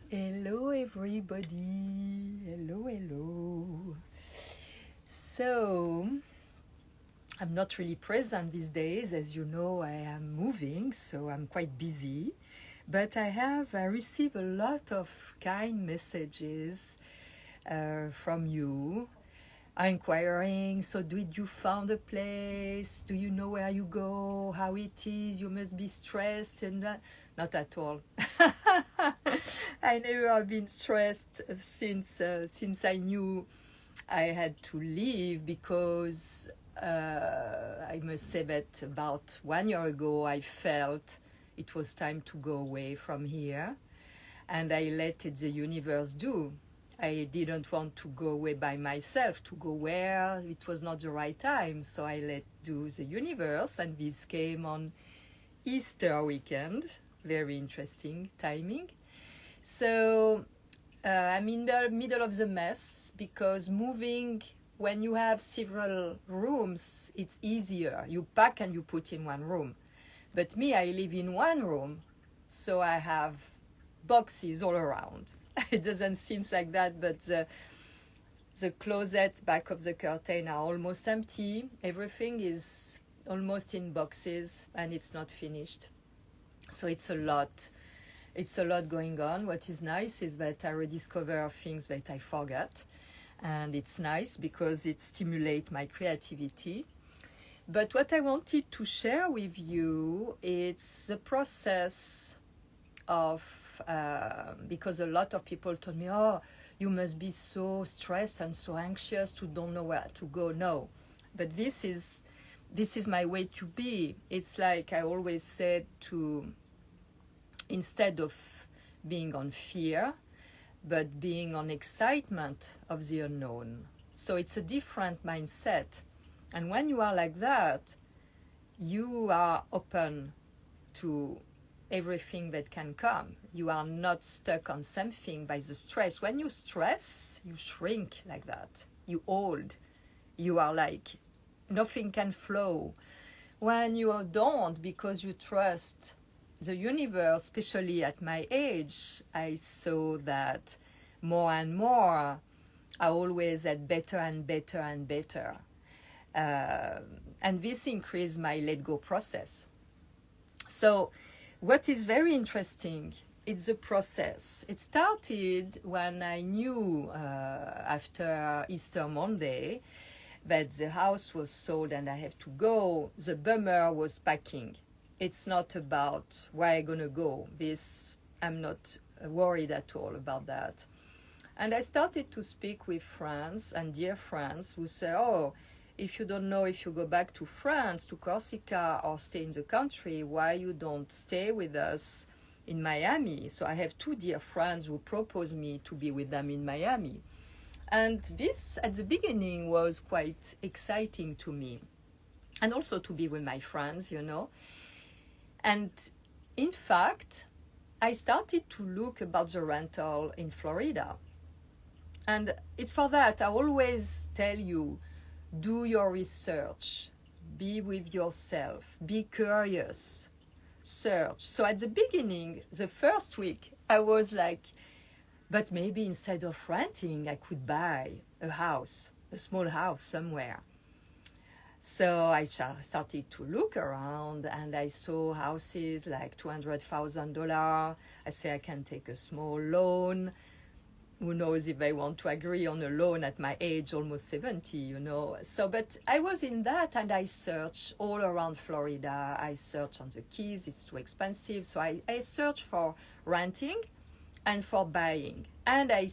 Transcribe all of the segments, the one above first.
Hello everybody, hello. So, I'm not really present these days. As you know, I am moving, so I'm quite busy. But I received a lot of kind messages from you, inquiring, so did you found a place? Do you know where you go? How it is? You must be stressed and that. Not at all. I never have been stressed since I knew I had to leave because I must say that about 1 year ago I felt it was time to go away from here, and I let it the universe do. I didn't want to go away by myself, to go where it was not the right time, so I let do the universe, and this came on Easter weekend. Very interesting timing. So I'm in the middle of the mess because moving, when you have several rooms, it's easier. You pack and you put in one room. But me, I live in one room, so I have boxes all around. It doesn't seem like that, but the closets back of the curtain are almost empty. Everything is almost in boxes and it's not finished. So it's a lot going on. What is nice is that I rediscover things that I forgot, and it's nice because it stimulates my creativity. But what I wanted to share with you is the process of, because a lot of people told me, oh, you must be so stressed and so anxious to don't know where to go. No, but this is my way to be. It's like I always said, to instead of being on fear, but being on excitement of the unknown. So it's a different mindset. And when you are like that, you are open to everything that can come. You are not stuck on something by the stress. When you stress, you shrink like that. You hold. You are like, nothing can flow. When you don't, because you trust the universe, especially at my age, I saw that more and more I always had better and better and better. And this increased my let go process. So what is very interesting, it's the process. It started when I knew after Easter Monday that the house was sold and I have to go. The bummer was packing. It's not about where I'm going to go. I'm not worried at all about that. And I started to speak with friends and dear friends who say, oh, if you don't know if you go back to France, to Corsica, or stay in the country, why you don't stay with us in Miami? So I have two dear friends who proposed me to be with them in Miami. And this, at the beginning, was quite exciting to me. And also to be with my friends, you know. And in fact, I started to look about the rental in Florida. And it's for that I always tell you, do your research, be with yourself, be curious, search. So at the beginning, the first week, I was like, but maybe instead of renting, I could buy a house, a small house somewhere. So I started to look around and I saw houses like $200,000. I say I can take a small loan. Who knows if I want to agree on a loan at my age, almost 70, you know. So, but I was in that and I searched all around Florida. I searched on the Keys, it's too expensive. So I searched for renting and for buying. And I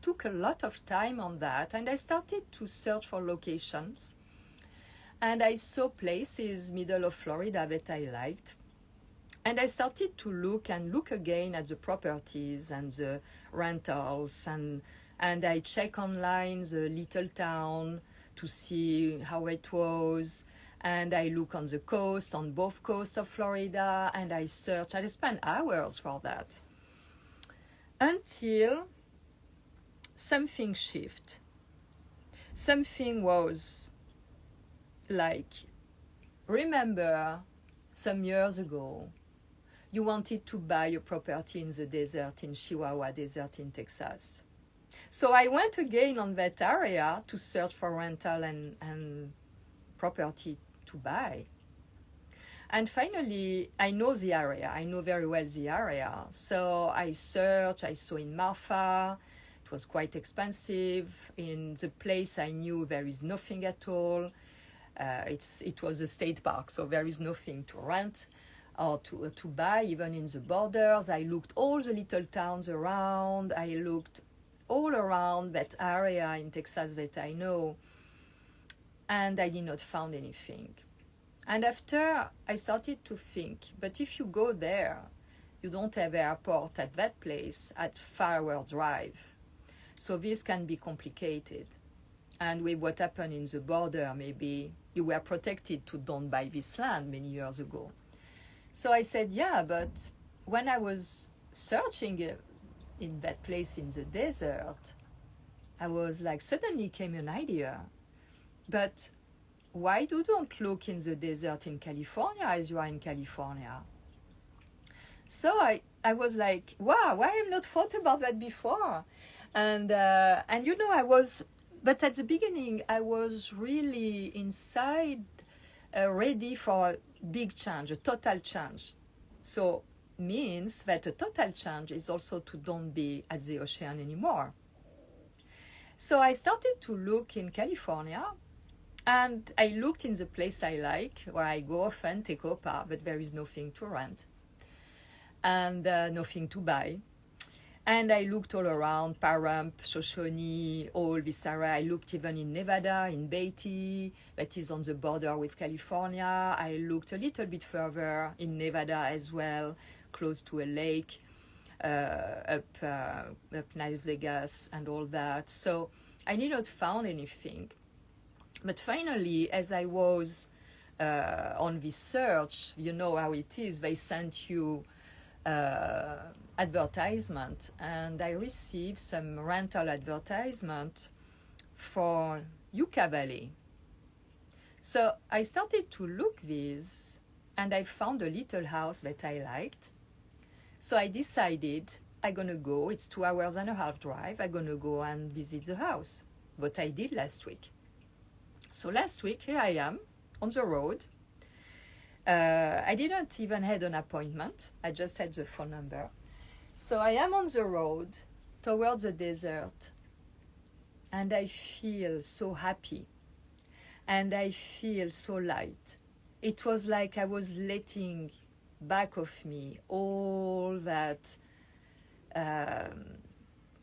took a lot of time on that and I started to search for locations. And I saw places middle of Florida that I liked. And I started to look again at the properties and the rentals, and I check online the little town to see how it was, and I look on the coast, on both coasts of Florida, and I search. I spend hours for that until something shifted. Something was like, remember some years ago, you wanted to buy a property in the desert, in Chihuahua Desert in Texas. So I went again on that area to search for rental and property to buy. And finally, I know the area. I know very well the area. So I searched. I saw in Marfa. It was quite expensive. In the place I knew, there is nothing at all. It was a state park, so there is nothing to rent or to buy, even in the borders. I looked all the little towns around. I looked all around that area in Texas that I know, and I did not find anything. And after I started to think, but if you go there, you don't have airport at that place at 5-hour drive. So this can be complicated. And with what happened in the border, maybe you were protected to don't buy this land many years ago. So I said, yeah, but when I was searching in that place in the desert, I was like, suddenly came an idea. But why you don't look in the desert in California as you are in California? So I was like, wow, why have not thought about that before? And you know, but at the beginning, I was really inside ready for a big change, a total change. So means that a total change is also to don't be at the ocean anymore. So I started to look in California, and I looked in the place I like, where I go often, Tecopa, but there is nothing to rent and nothing to buy. And I looked all around, Pahrump, Shoshone, all this area. I looked even in Nevada, in Beatty, that is on the border with California. I looked a little bit further in Nevada as well, close to a lake, up Las Vegas and all that. So I did not find anything. But finally, as I was on this search, you know how it is, they sent you advertisement, and I received some rental advertisement for Yucca Valley. So I started to look these, and I found a little house that I liked. So I decided I'm gonna go, it's 2.5 hours drive, I'm gonna go and visit the house. What I did last week. So last week, here I am on the road. I didn't even have an appointment. I just had the phone number. So I am on the road towards the desert, and I feel so happy, and I feel so light. It was like I was letting back of me all that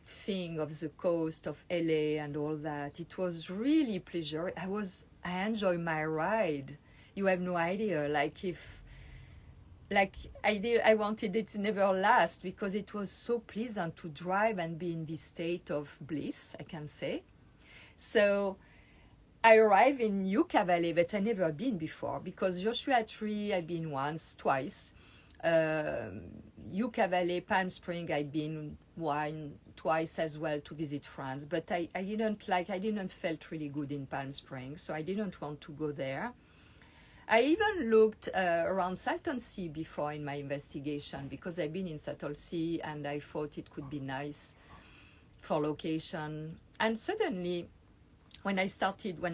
thing of the coast of LA and all that. It was really pleasure. I enjoyed my ride. You have no idea, I wanted it to never last, because it was so pleasant to drive and be in this state of bliss, I can say. So I arrived in Yucca Valley that I never been before, because Joshua Tree I've been once, twice. Yucca Valley, Palm Springs I've been twice as well to visit friends, but I didn't felt really good in Palm Springs, so I didn't want to go there. I even looked around Salton Sea before in my investigation, because I've been in Salton Sea and I thought it could be nice for location. And suddenly, when I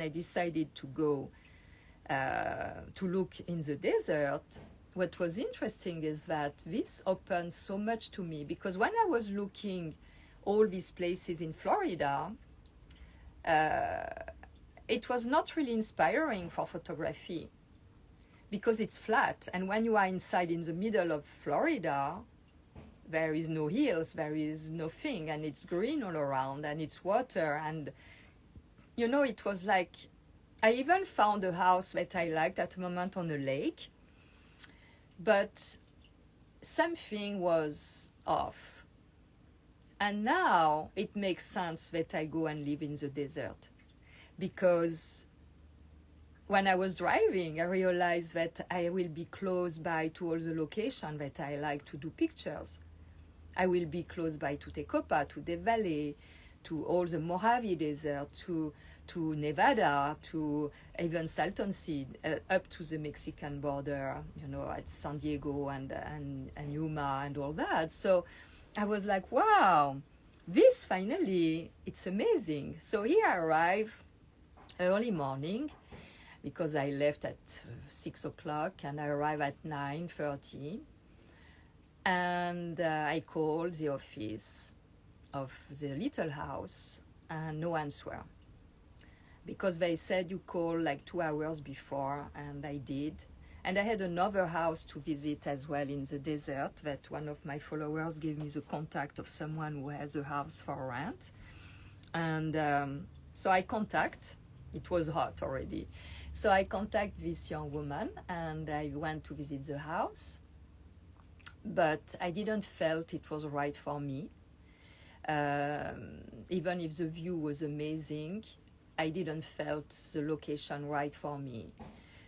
decided to go to look in the desert, what was interesting is that this opened so much to me, because when I was looking all these places in Florida, it was not really inspiring for photography, because it's flat, and when you are inside in the middle of Florida, there is no hills, there is nothing, and it's green all around, and it's water, and you know, it was like, I even found a house that I liked at the moment on a lake, but something was off. And now it makes sense that I go and live in the desert, because when I was driving, I realized that I will be close by to all the locations that I like to do pictures. I will be close by to Tecopa, to the valley, to all the Mojave Desert, to Nevada, to even Salton Sea, up to the Mexican border, at San Diego and Yuma and all that. So I was like, wow, this finally, it's amazing. So here I arrive early morning, because I left at 6 o'clock and I arrived at 9:30. And I called the office of the little house and no answer. Because they said you call like 2 hours before, and I did. And I had another house to visit as well in the desert, that one of my followers gave me the contact of someone who has a house for rent. And so I contact, it was hot already. So I contact this young woman and I went to visit the house. But I didn't felt it was right for me. Even if the view was amazing, I didn't felt the location right for me.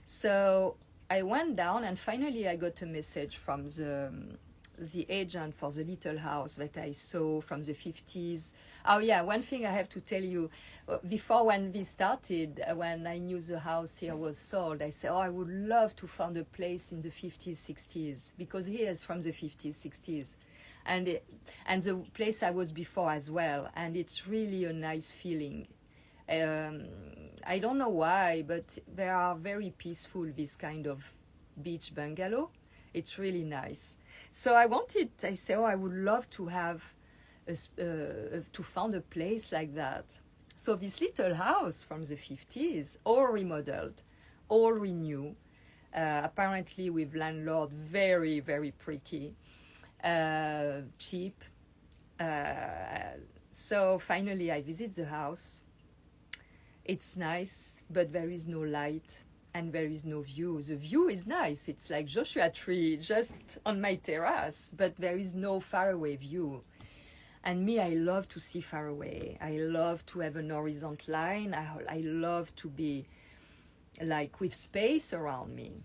So I went down and finally I got a message from the agent for the little house that I saw from the 50s. Oh yeah, one thing I have to tell you, before when we started, when I knew the house here was sold, I said, oh, I would love to find a place in the 50s, 60s, because here is from the 50s, 60s. And the place I was before as well, and it's really a nice feeling. I don't know why, but they are very peaceful, this kind of beach bungalow. It's really nice. So I said, oh, I would love to have, to find a place like that. So this little house from the 50s, all remodeled, all renewed, apparently with landlord very, very pricky, cheap. So finally I visit the house. It's nice, but there is no light and there is no view. The view is nice. It's like Joshua Tree just on my terrace, but there is no faraway view. And me, I love to see far away. I love to have an horizontal line. I love to be like with space around me.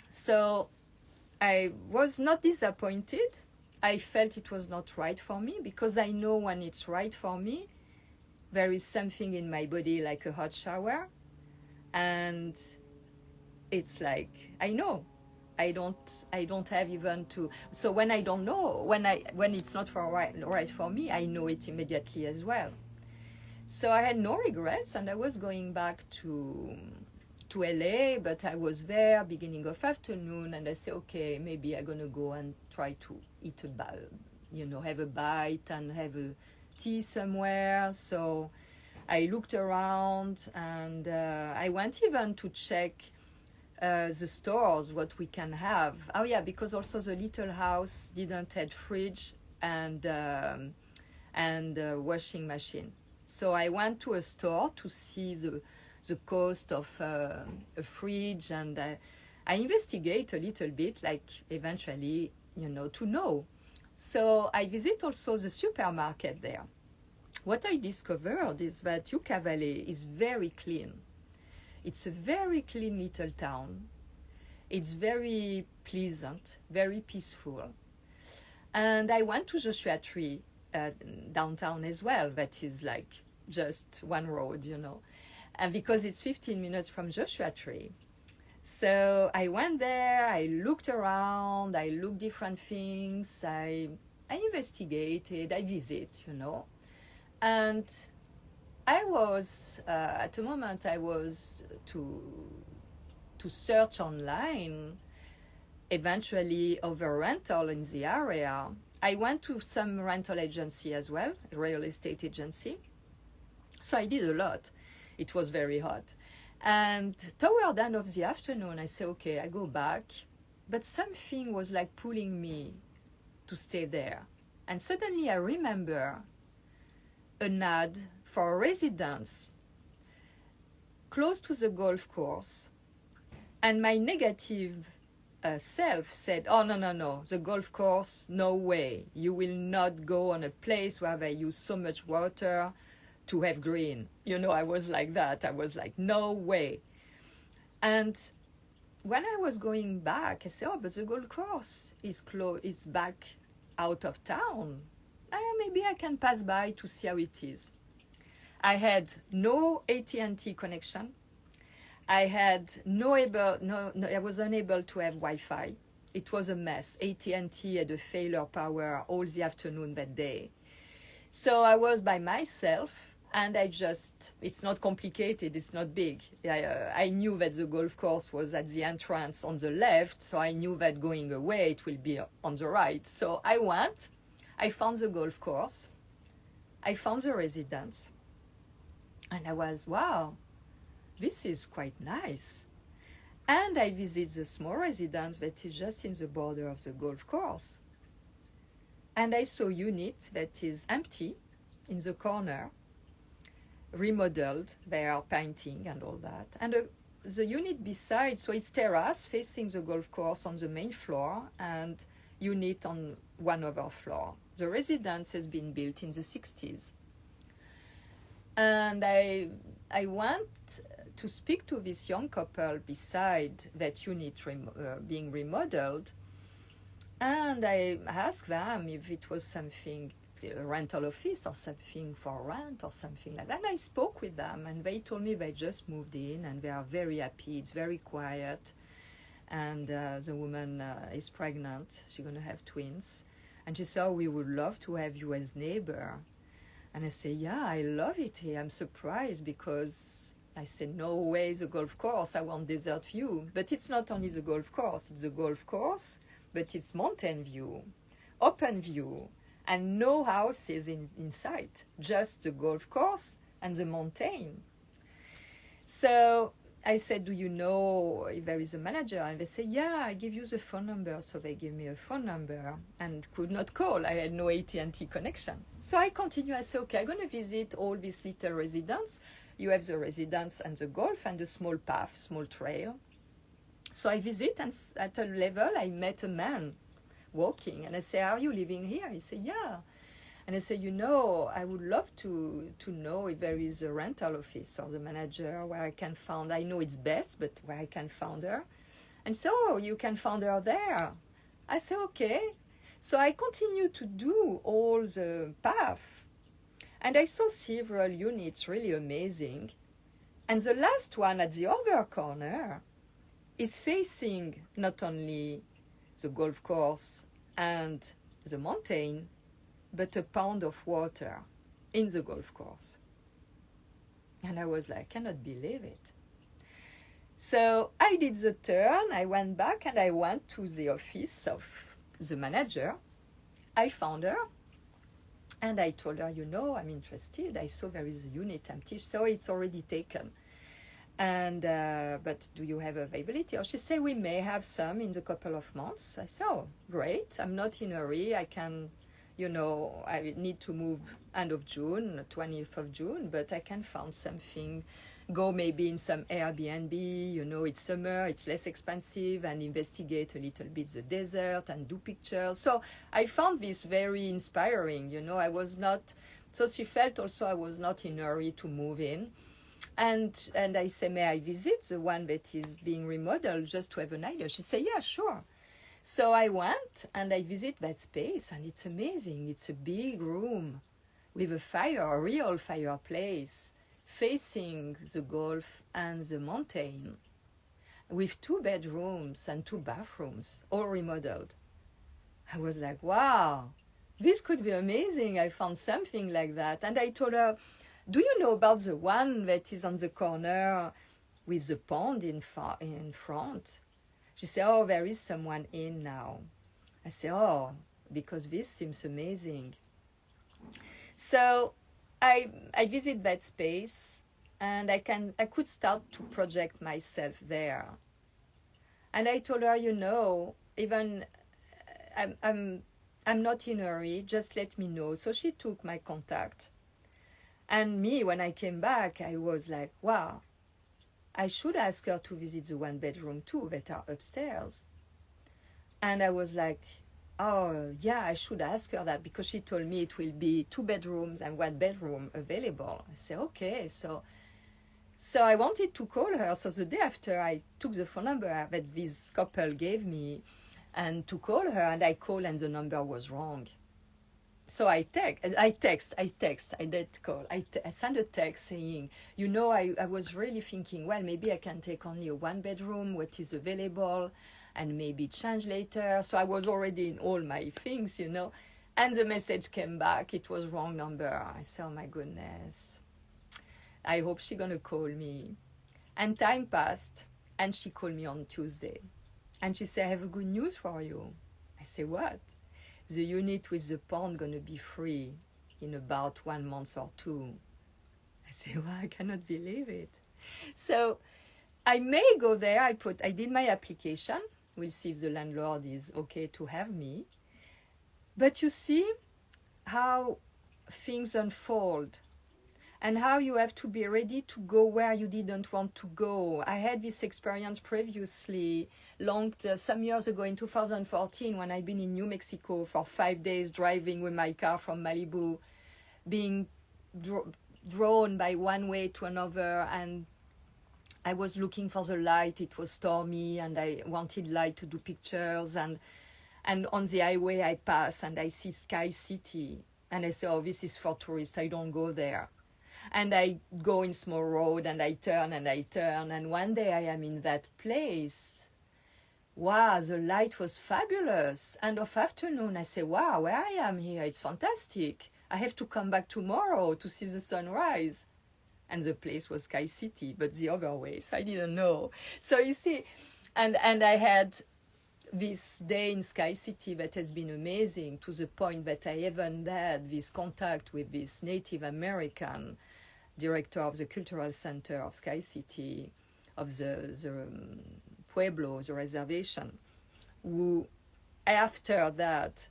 So I was not disappointed. I felt it was not right for me, because I know when it's right for me, there is something in my body like a hot shower. And it's like, I know. I don't have even to. So when I don't know, when it's not right for me, I know it immediately as well. So I had no regrets, and I was going back to LA, but I was there beginning of afternoon, and I said, okay, maybe I'm gonna go and try to eat have a bite and have a tea somewhere. So I looked around, and I went even to check the stores, what we can have. Oh yeah, because also the little house didn't have fridge and washing machine. So I went to a store to see the cost of a fridge, and I investigate a little bit, like eventually, to know. So I visit also the supermarket there. What I discovered is that Yucca Valley is very clean. It's a very clean little town. It's very pleasant, very peaceful. And I went to Joshua Tree downtown as well. That is like just one road, and because it's 15 minutes from Joshua Tree. So I went there, I looked around, I looked different things, I investigated, I visit, And I was, at the moment I was to search online, eventually over rental in the area. I went to some rental agency as well, a real estate agency. So I did a lot. It was very hot. And toward the end of the afternoon, I said, okay, I go back. But something was like pulling me to stay there. And suddenly I remember an ad for a residence close to the golf course. And my negative self said, oh, no, the golf course, no way. You will not go on a place where they use so much water to have green. I was like that. I was like, no way. And when I was going back, I said, oh, but the golf course is back out of town. maybe I can pass by to see how it is. I had no AT&T connection. I was unable to have Wi-Fi. It was a mess. AT&T had a failure power all the afternoon that day. So I was by myself, and it's not complicated, it's not big. I knew that the golf course was at the entrance on the left, so I knew that going away it will be on the right. So I went, I found the golf course, I found the residence, and I was, wow, this is quite nice. And I visit the small residence that is just in the border of the golf course. And I saw a unit that is empty in the corner, remodeled. They are painting and all that. And the unit beside, so it's terrace facing the golf course on the main floor and unit on one other floor. The residence has been built in the 60s. And I went to speak to this young couple beside that unit being remodeled. And I asked them if it was something, a rental office or something for rent or something like that. And I spoke with them, and they told me they just moved in and they are very happy. It's very quiet. And the woman is pregnant. She's going to have twins. And she said, oh, we would love to have you as neighbor. And I said, yeah, I love it here. I'm surprised because I said, no way, the golf course. I want desert view. But it's not only the golf course. It's the golf course, but it's mountain view, open view, and no houses in sight, just the golf course and the mountain. So I said, do you know if there is a manager? And they said, yeah, I give you the phone number. So they gave me a phone number and could not call. I had no AT&T connection. So I continue. I said, okay, I'm going to visit all these little residents. You have the residence and the golf and the small path, small trail. So I visit, and at a level, I met a man walking. And I say, are you living here? He said, yeah. And I said, you know, I would love to know if there is a rental office or the manager where I can find, I know it's best, but where I can find her. And so you can find her there. I said, okay. So I continue to do all the path. And I saw several units really amazing. And the last one at the other corner is facing not only the golf course and the mountain, but a pound of water in the golf course. And I was like, I cannot believe it. So I did the turn, I went back and I went to the office of the manager. I found her and I told her, you know, I'm interested. I saw there is a unit empty, so it's already taken. And but do you have availability? Or she said, we may have some in a couple of months. I said, oh, great. I'm not in a hurry. I can, you know, I need to move end of June, 20th of June, but I can find something, go maybe in some Airbnb, you know, it's summer, it's less expensive, and investigate a little bit the desert and do pictures. So I found this very inspiring, you know, I was not, so she felt also I was not in a hurry to move in. And I say, may I visit the one that is being remodeled just to have an idea? She said, yeah, sure. So I went and I visit that space, and it's amazing. It's a big room with a fire, a real fireplace, facing the golf and the mountain, with 2 bedrooms and 2 bathrooms, all remodeled. I was like, wow, this could be amazing. I found something like that. And I told her, do you know about the one that is on the corner with the pond in front? She said, oh, there is someone in now. I said, oh, because this seems amazing. So I visit that space, and I could start to project myself there. And I told her, you know, even I'm not in a hurry, just let me know. So she took my contact. And me, when I came back, I was like, wow, I should ask her to visit the 1 bedroom too that are upstairs. And I was like, oh, yeah, I should ask her that, because she told me it will be 2 bedrooms and 1 bedroom available. I said, okay. So I wanted to call her. So the day after, I took the phone number that this couple gave me and to call her, and I called and the number was wrong. So I did call. I sent a text saying, I was really thinking, well, maybe I can take only a 1 bedroom, what is available, and maybe change later. So I was already in all my things, And the message came back. It was wrong number. I said, oh my goodness. I hope she's going to call me. And time passed, and she called me on Tuesday. And she said, I have a good news for you. I said, what? The unit with the pond going to be free in about 1 month or 2. I said, well, I cannot believe it. So I may go there. I did my application. We'll see if the landlord is okay to have me. But you see how things unfold and how you have to be ready to go where you didn't want to go. I had this experience previously, some years ago in 2014, when I'd been in New Mexico for 5 days driving with my car from Malibu, being drawn by one way to another, and I was looking for the light. It was stormy and I wanted light to do pictures, and on the highway I pass and I see Sky City and I say, oh, this is for tourists, I don't go there. And I go in small road and I turn, and one day I am in that place. Wow, the light was fabulous. End of afternoon, I say, wow, where I am here, it's fantastic. I have to come back tomorrow to see the sunrise. And the place was Sky City, but the other way, so I didn't know. So you see, and I had this day in Sky City that has been amazing, to the point that I even had this contact with this Native American director of the cultural center of Sky City, of the Pueblo, the reservation, who after that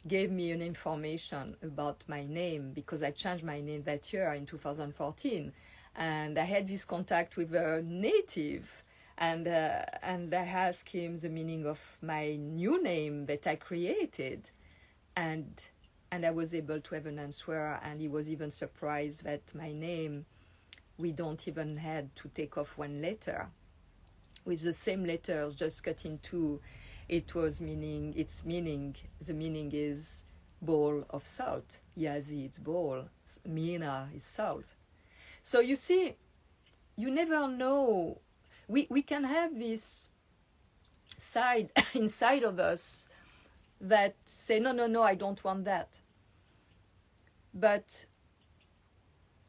gave me an information about my name, because I changed my name that year in 2014, and I had this contact with a native, and I asked him the meaning of my new name that I created, and I was able to have an answer, and he was even surprised that my name, we don't even had to take off one letter. With the same letters just cut in two, the meaning is bowl of salt. Yazi, it's bowl. Mina is salt. So you see, you never know. We can have this side inside of us that say, no, I don't want that. But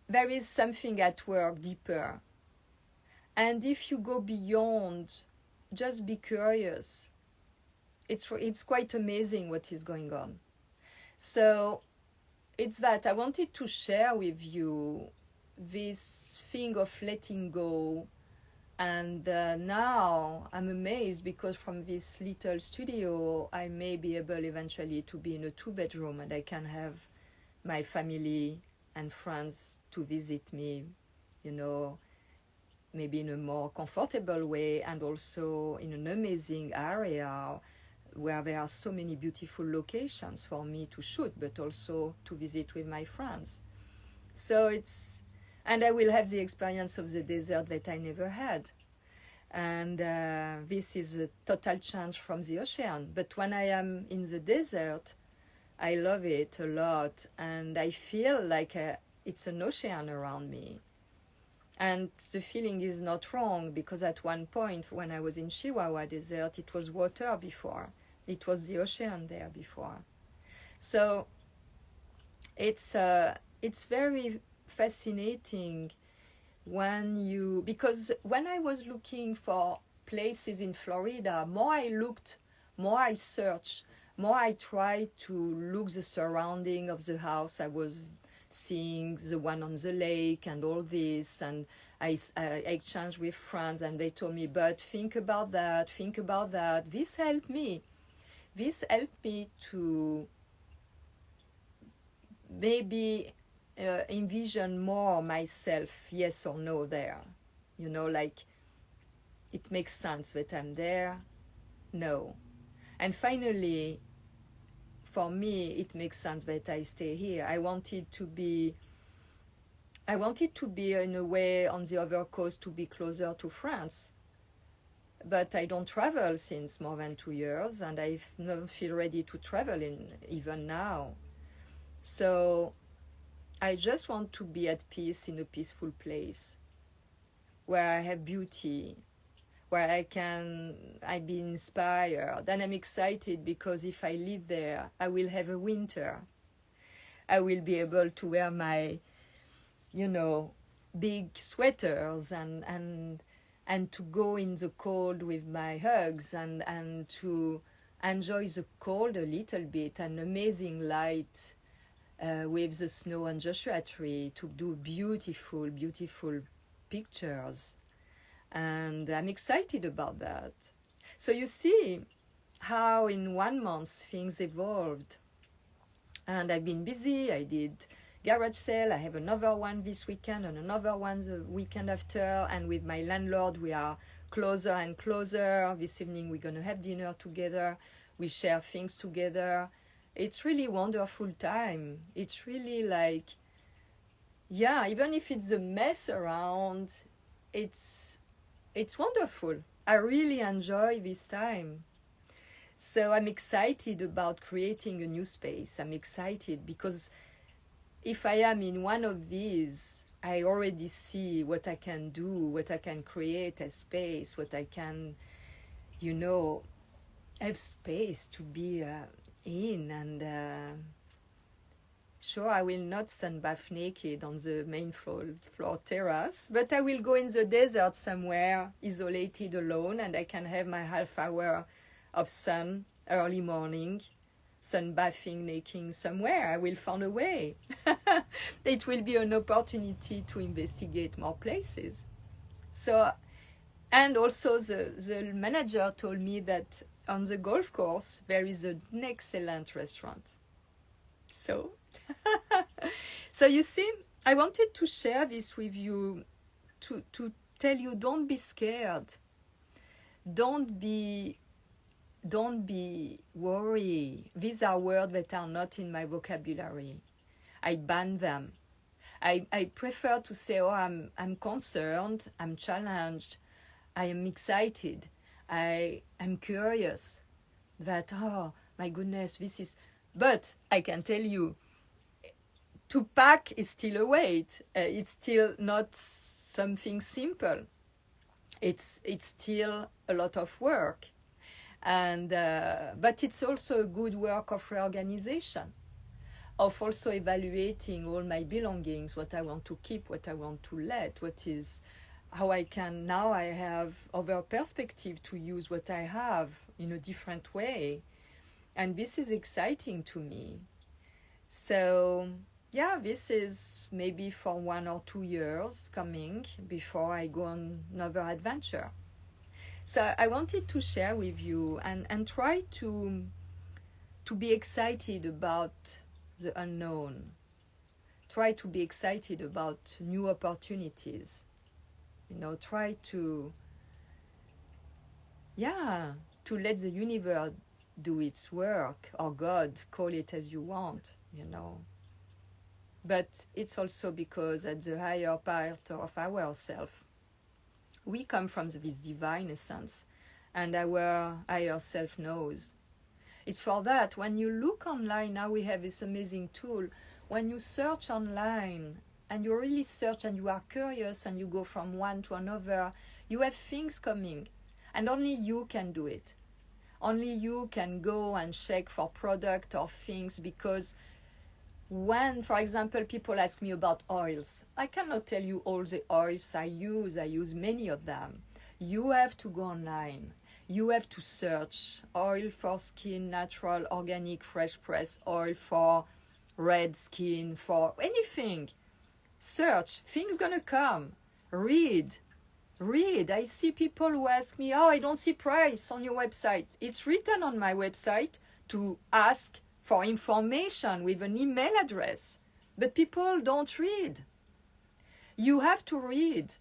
there is something at work deeper. And if you go beyond, just be curious. It's quite amazing what is going on. So it's that I wanted to share with you this thing of letting go. And now I'm amazed, because from this little studio, I may be able eventually to be in a 2-bedroom, and I can have my family and friends to visit me, maybe in a more comfortable way, and also in an amazing area where there are so many beautiful locations for me to shoot, but also to visit with my friends. So and I will have the experience of the desert that I never had. And this is a total change from the ocean. But when I am in the desert, I love it a lot, and I feel like it's an ocean around me. And the feeling is not wrong, because at one point when I was in Chihuahua Desert, it was water before. It was the ocean there before. So it's very fascinating because when I was looking for places in Florida, more I looked, more I searched, more I tried to look the surrounding of the house I was seeing, the one on the lake and all this, and I exchanged with friends, and they told me, but think about that. This helped me to maybe envision more myself, yes or no there. Like, it makes sense that I'm there, no. And finally, for me, it makes sense that I stay here. I wanted to be in a way on the other coast, to be closer to France. But I don't travel since more than 2 years, and I don't feel ready to travel even now. So I just want to be at peace in a peaceful place where I have beauty, where I be inspired. And I'm excited because if I live there, I will have a winter. I will be able to wear my, big sweaters and to go in the cold with my hugs and to enjoy the cold a little bit, an amazing light with the snow and Joshua tree, to do beautiful, beautiful pictures. And I'm excited about that. So you see how in 1 month things evolved. And I've been busy. I did garage sale. I have another one this weekend and another one the weekend after. And with my landlord, we are closer and closer. This evening, we're going to have dinner together. We share things together. It's really wonderful time. It's really like, even if it's a mess around, it's wonderful. I really enjoy this time. So I'm excited about creating a new space. I'm excited because if I am in one of these, I already see what I can do, what I can create as space, what I can, have space to be in. And sure, I will not sunbath naked on the main floor terrace, but I will go in the desert somewhere, isolated, alone, and I can have my half hour of sun early morning, sunbathing naked somewhere. I will find a way. It will be an opportunity to investigate more places. So, and also the manager told me that on the golf course there is an excellent restaurant. So you see, I wanted to share this with you to tell you, don't be scared. Don't be worried. These are words that are not in my vocabulary. I ban them. I prefer to say, I'm concerned, I'm challenged, I am excited, I'm curious, that, oh my goodness, this is... But I can tell you, to pack is still a weight. It's still not something simple. It's still a lot of work. And but it's also a good work of reorganization, of also evaluating all my belongings, what I want to keep, what I want to let, how I can, now I have other perspective to use what I have in a different way. And this is exciting to me. So, this is maybe for 1 or 2 years coming before I go on another adventure. So I wanted to share with you and try to be excited about the unknown. Try to be excited about new opportunities. Try to let the universe do its work, or God, call it as you want, But it's also because at the higher part of ourselves, we come from this divine essence, and our higher self knows. It's for that, when you look online, now we have this amazing tool. When you search online, and you really search and you are curious and you go from one to another, you have things coming, and only you can do it. Only you can go and check for product or things, because when, for example, people ask me about oils, I cannot tell you all the oils I use many of them. You have to go online. You have to search oil for skin, natural, organic, fresh press, oil for red skin, for anything. Search, things gonna come. Read. I see people who ask me, I don't see price on your website. It's written on my website to ask for information with an email address. But people don't read. You have to read.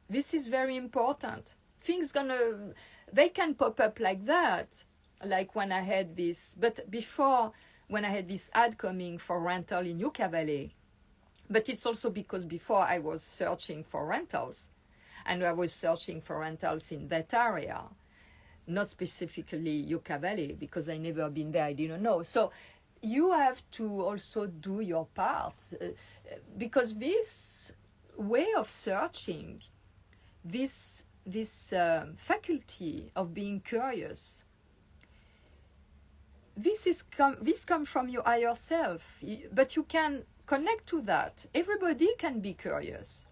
This is very important. They can pop up like that. Like when I had this, but before, when I had this ad coming for rental in Yucca Valley. But it's also because before I was searching for rentals. And I was searching for rentals in that area. Not specifically Yucca Valley, because I never been there, I didn't know. So you have to also do your part, because this way of searching, this faculty of being curious, this come from your higher self, but you can connect to that. Everybody can be curious.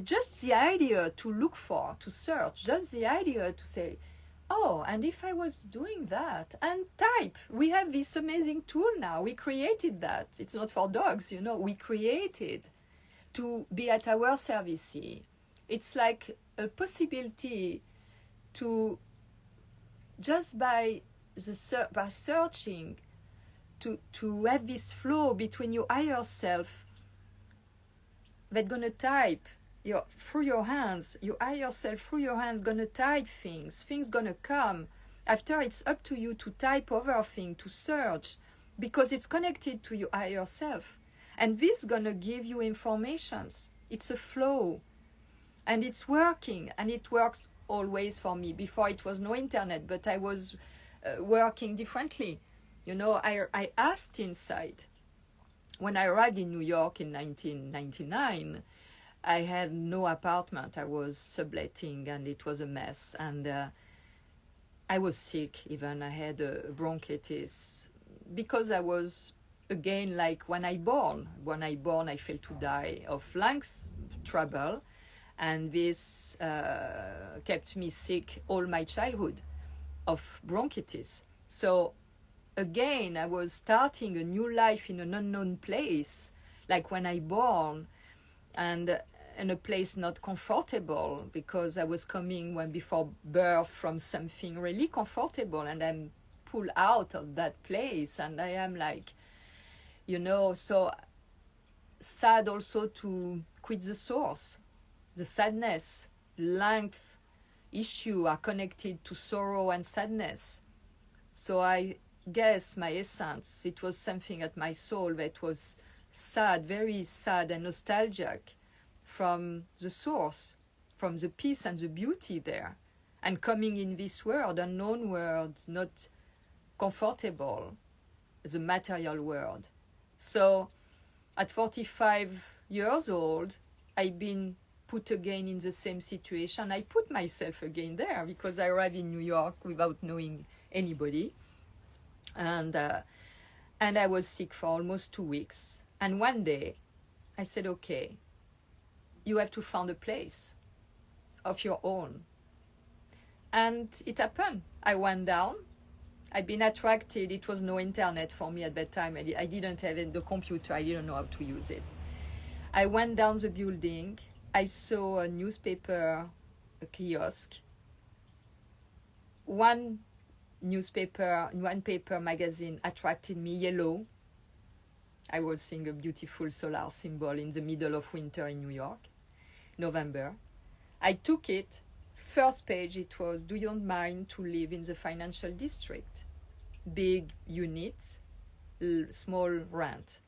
Just the idea to look for, to search, just the idea to say, oh, and if I was doing that, and type. We have this amazing tool now. We created that. It's not for dogs, you know. We created to be at our service. It's like a possibility to, just by searching, to have this flow between your higher self that's gonna type through your hands, your higher self through your hands gonna type things gonna come. After, it's up to you to type other things, to search, because it's connected to your higher self. And this gonna give you informations. It's a flow. And it's working, and it works always for me. Before, it was no internet, but I was working differently. You know, I asked inside. When I arrived in New York in 1999, I had no apartment. I was subletting, and it was a mess. And I was sick even. I had bronchitis, because I was, again, like when I born. When I born, I felt to die of lungs trouble. And this kept me sick all my childhood of bronchitis. So again, I was starting a new life in an unknown place, like when I born, and in a place not comfortable, because I was coming when before birth from something really comfortable, and I'm pulled out of that place, and I am like, you know, so sad also to quit the source. The sadness, length issue are connected to sorrow and sadness. So I guess my essence, it was something at my soul that was sad, very sad and nostalgic from the source, from the peace and the beauty there. And coming in this world, unknown world, not comfortable, the material world. So at 45 years old, I've been put again in the same situation. I put myself again there because I arrived in New York without knowing anybody. And I was sick for almost 2 weeks. And one day I said, okay, you have to find a place of your own. And it happened. I went down. I've been attracted. It was no internet for me at that time. I didn't have the computer. I didn't know how to use it. I went down the building. I saw a newspaper, a kiosk. One paper magazine attracted me, yellow. I was seeing a beautiful solar symbol in the middle of winter in New York, November. I took it. First page, it was, do you mind to live in the financial district? Big units, small rent.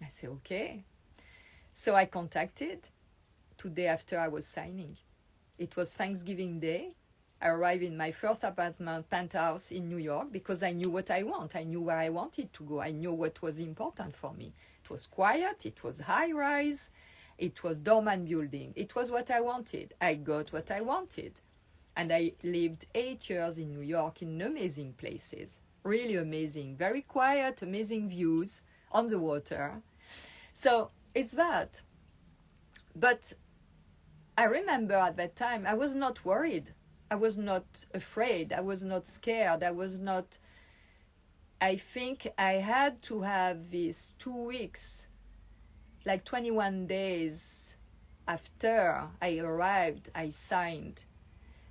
I said, okay. So I contacted. 2 days after I was signing. It was Thanksgiving Day. I arrived in my first apartment, penthouse in New York, because I knew what I want. I knew where I wanted to go. I knew what was important for me. It was quiet. It was high rise. It was dormant building. It was what I wanted. I got what I wanted. And I lived 8 years in New York in amazing places. Really amazing. Very quiet, amazing views on the water. So it's that. But I remember at that time, I was not worried. I was not afraid. I was not scared. I think I had to have these 2 weeks, like 21 days after I arrived, I signed.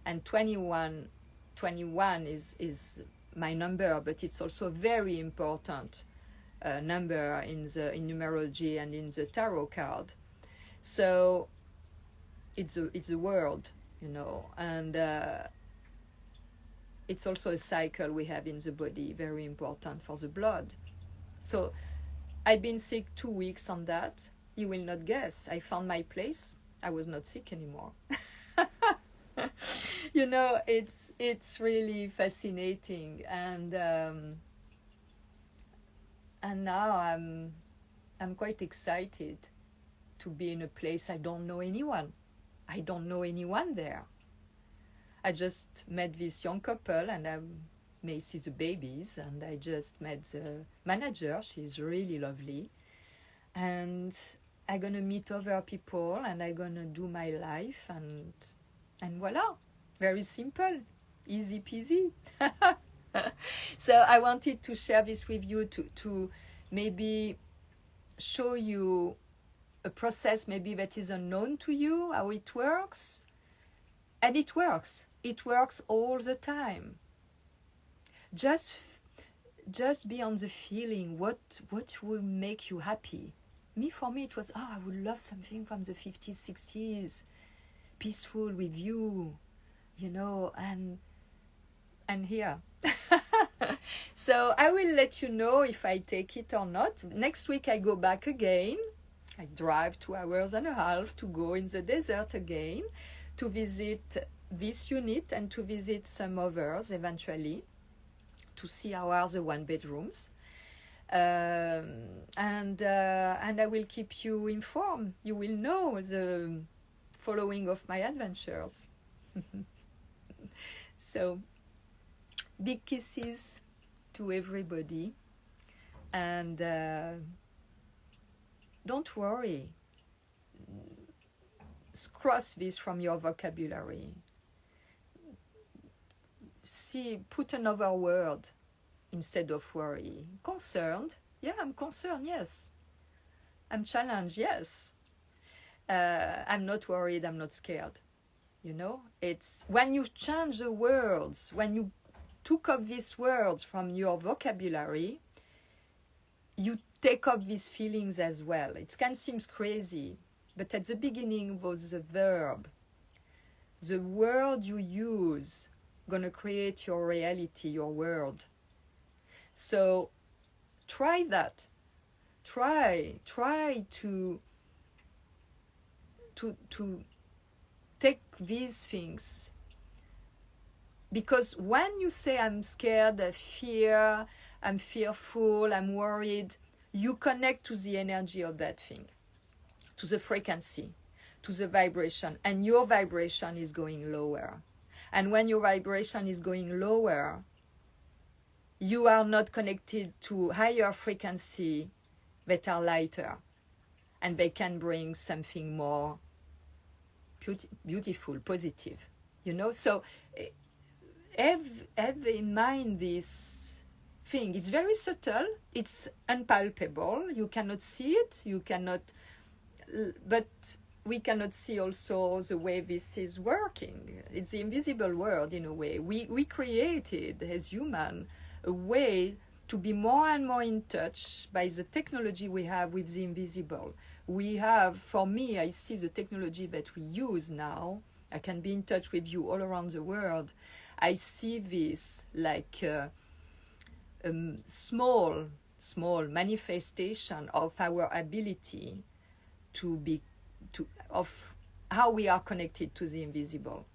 And 21 is my number, but it's also a very important number in numerology and in the tarot card. So it's a world, you know, and it's also a cycle we have in the body, very important for the blood. So I've been sick 2 weeks on that. You will not guess. I found my place. I was not sick anymore. You know, it's really fascinating. And And now I'm quite excited to be in a place I don't know anyone. I don't know anyone there. I just met this young couple, and I may see the babies, and I just met the manager. She's really lovely. And I'm gonna meet other people, and I'm gonna do my life, and voila. Very simple, easy peasy. So I wanted to share this with you to maybe show you a process maybe that is unknown to you, how it works. And it works. It works all the time. Just be on the feeling, what will make you happy. For me, it was, I would love something from the 50s, 60s, peaceful with you, and here. So I will let you know if I take it or not. Next week I go back again. I drive 2.5 hours to go in the desert again to visit this unit and to visit some others eventually, to see how are the one-bedrooms. And I will keep you informed. You will know the following of my adventures. So, big kisses to everybody, and don't worry. Cross this from your vocabulary. Put another word instead of worry. Concerned? Yeah, I'm concerned, yes. I'm challenged, yes. I'm not worried, I'm not scared. It's when you change the words, when you took off these words from your vocabulary, you take off these feelings as well. It can seem crazy, but at the beginning was the verb. The word you use gonna create your reality, your world. So try that. Try to take these things. Because when you say I'm scared, I fear, I'm fearful, I'm worried, you connect to the energy of that thing, to the frequency, to the vibration, and your vibration is going lower. And when your vibration is going lower, you are not connected to higher frequency that are lighter, and they can bring something more beautiful, positive, So have in mind this thing. It's very subtle. It's unpalpable. You cannot see it. But we cannot see also the way this is working. It's the invisible world in a way. We created as human a way to be more and more in touch by the technology we have with the invisible. For me, I see the technology that we use now. I can be in touch with you all around the world. I see this like a small manifestation of our ability of how we are connected to the invisible.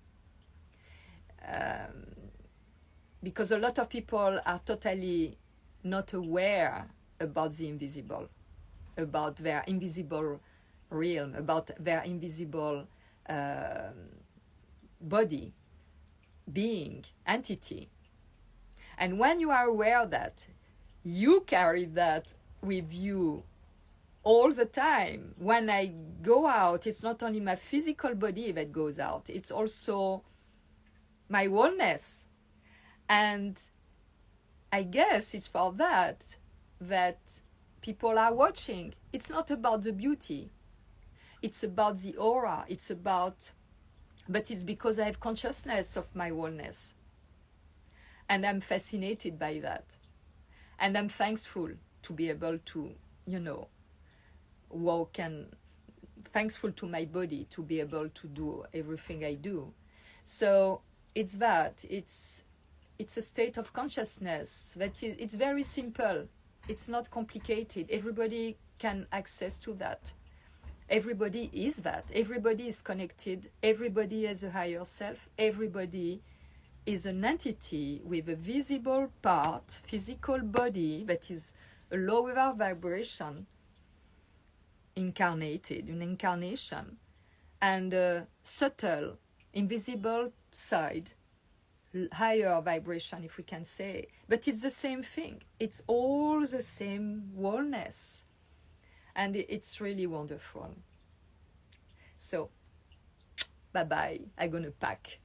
Because a lot of people are totally not aware about the invisible, about their invisible realm, about their invisible body, being, entity. And when you are aware of that, you carry that with you all the time. When I go out, it's not only my physical body that goes out, it's also my wellness. And I guess it's for that people are watching. It's not about the beauty. It's about the aura. But it's because I have consciousness of my wellness. And I'm fascinated by that. And I'm thankful to be able to, walk, and thankful to my body to be able to do everything I do. So it's that. It's a state of consciousness it's very simple. It's not complicated. Everybody can access to that. Everybody is that. Everybody is connected. Everybody has a higher self. Everybody is an entity with a visible part, physical body that is a lower vibration incarnated, an incarnation, and a subtle, invisible side, higher vibration, if we can say. But it's the same thing. It's all the same wholeness. And it's really wonderful. So, bye-bye. I'm going to pack.